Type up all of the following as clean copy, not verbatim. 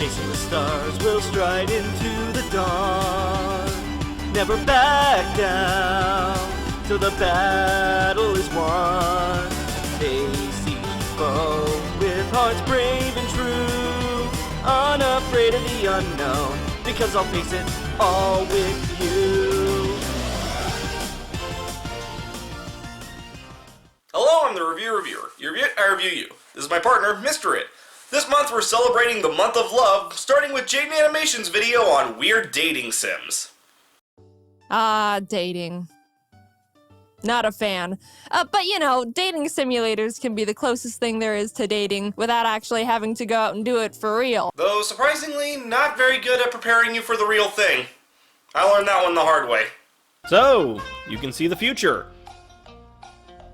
chasing the stars, we'll stride into the dawn. Never back down till the battle is won. Face each foe with hearts brave and true, unafraid of the unknown, because I'll face it all with you. Hello, I'm the reviewer. I review you. This is my partner, Mr. It. This month we're celebrating the month of love, starting with Jaiden Animation's video on weird dating sims. Dating. Not a fan. But you know, dating simulators can be the closest thing there is to dating without actually having to go out and do it for real. Though, surprisingly, not very good at preparing you for the real thing. I learned that one the hard way. So, you can see the future.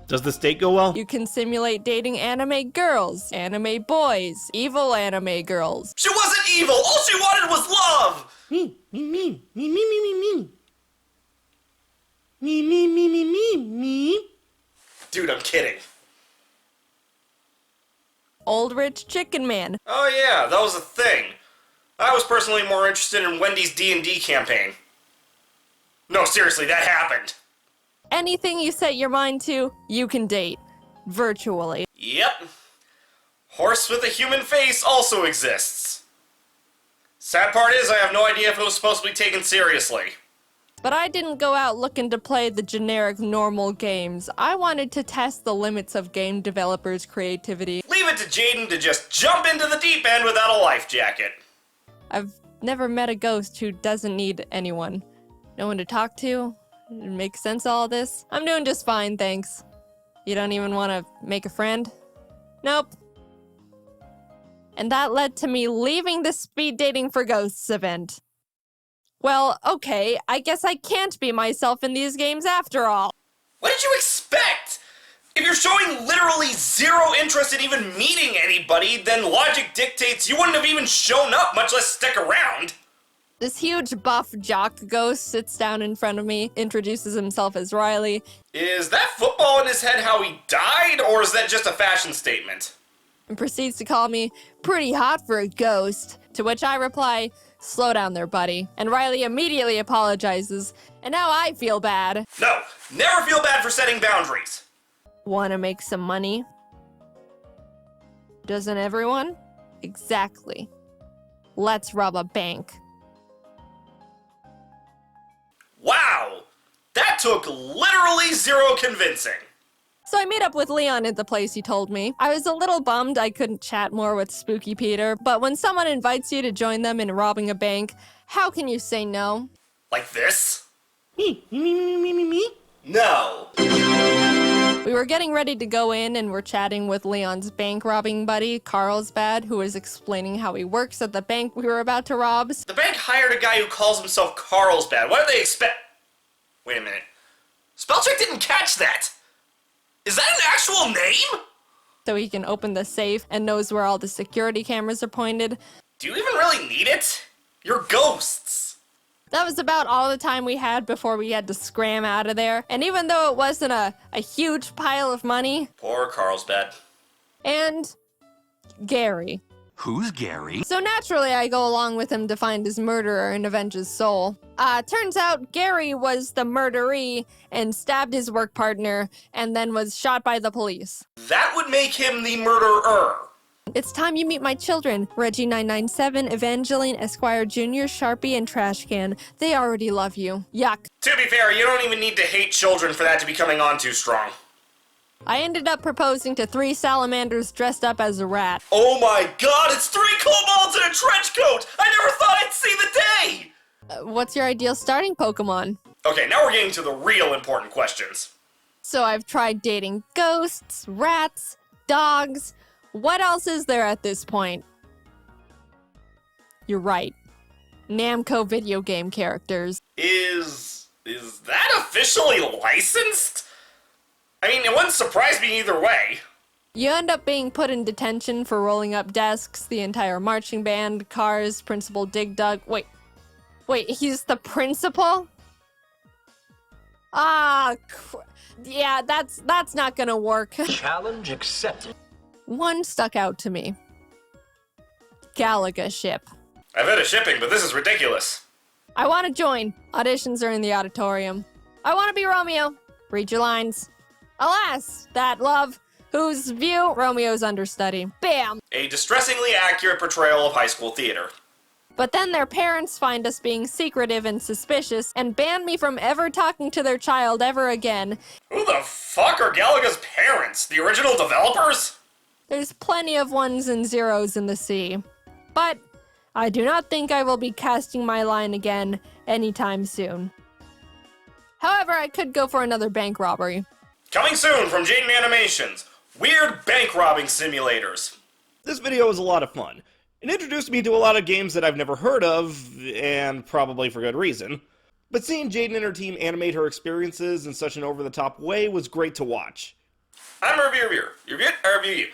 Does this date go well? You can simulate dating anime girls, anime boys, evil anime girls. She wasn't evil! All she wanted was love! Me. Me. Dude, I'm kidding. Old rich chicken man. Oh yeah, that was a thing. I was personally more interested in Wendy's D&D campaign. No, seriously, that happened. Anything you set your mind to, you can date. Virtually. Yep. Horse with a human face also exists. Sad part is I have no idea if it was supposed to be taken seriously. But I didn't go out looking to play the generic normal games. I wanted to test the limits of game developers' creativity. Leave it to Jaiden to just jump into the deep end without a life jacket. I've never met a ghost who doesn't need anyone. No one to talk to. Make sense of all this? I'm doing just fine, thanks. You don't even want to make a friend? Nope. And that led to me leaving the Speed Dating for Ghosts event. Well, okay, I guess I can't be myself in these games after all. What did you expect? If you're showing literally zero interest in even meeting anybody, then logic dictates you wouldn't have even shown up, much less stick around. This huge buff jock ghost sits down in front of me, introduces himself as Riley. Is that football in his head how he died, or is that just a fashion statement? And proceeds to call me pretty hot for a ghost, to which I reply, slow down there, buddy. And Riley immediately apologizes, and now I feel bad. No, never feel bad for setting boundaries. Wanna make some money? Doesn't everyone? Exactly. Let's rob a bank. Wow, that took literally zero convincing. So I meet up with Leon at the place he told me. I was a little bummed I couldn't chat more with Spooky Peter, but when someone invites you to join them in robbing a bank, how can you say no? Like this? Me. No. We were getting ready to go in and we're chatting with Leon's bank robbing buddy, Carlsbad, who was explaining how he works at the bank we were about to rob. The bank hired a guy who calls himself Carlsbad. What do they expect? Wait a minute. Spellcheck didn't catch that. Is that an actual name? So he can open the safe and knows where all the security cameras are pointed. Do you even really need it? You're ghosts. That was about all the time we had before we had to scram out of there. And even though it wasn't a huge pile of money. Poor Carlsbad. And Gary. Who's Gary? So naturally I go along with him to find his murderer and avenge his soul. Turns out Gary was the murderee and stabbed his work partner and then was shot by the police. That would make him the murderer. It's time you meet my children, Reggie 997, Evangeline, Esquire Jr., Sharpie, and Trashcan. They already love you. Yuck. To be fair, you don't even need to hate children for that to be coming on too strong. I ended up proposing to 3 salamanders dressed up as a rat. Oh my god, it's 3 kobolds in a trench coat! I never thought I'd see the day! What's your ideal starting Pokemon? Okay, now we're getting to the real important questions. So I've tried dating ghosts, rats, dogs. What else is there at this point? You're right. Namco video game characters. Is that officially licensed? I mean, it wouldn't surprise me either way. You end up being put in detention for rolling up desks, the entire marching band, cars, Principal Dig Dug. Wait, he's the principal? Yeah, that's not gonna work. Challenge accepted. One stuck out to me. Galaga ship. I've had a shipping, but this is ridiculous. I want to join. Auditions are in the auditorium. I want to be Romeo. Read your lines. Alas, that love, whose view Romeo's understudy. Bam! A distressingly accurate portrayal of high school theater. But then their parents find us being secretive and suspicious and ban me from ever talking to their child ever again. Who the fuck are Galaga's parents? The original developers? There's plenty of ones and zeros in the sea. But I do not think I will be casting my line again anytime soon. However, I could go for another bank robbery. Coming soon from Jaiden Animations, weird bank robbing simulators. This video was a lot of fun. It introduced me to a lot of games that I've never heard of, and probably for good reason. But seeing Jaiden and her team animate her experiences in such an over-the-top way was great to watch. I'm a reviewer. You review it, I review you.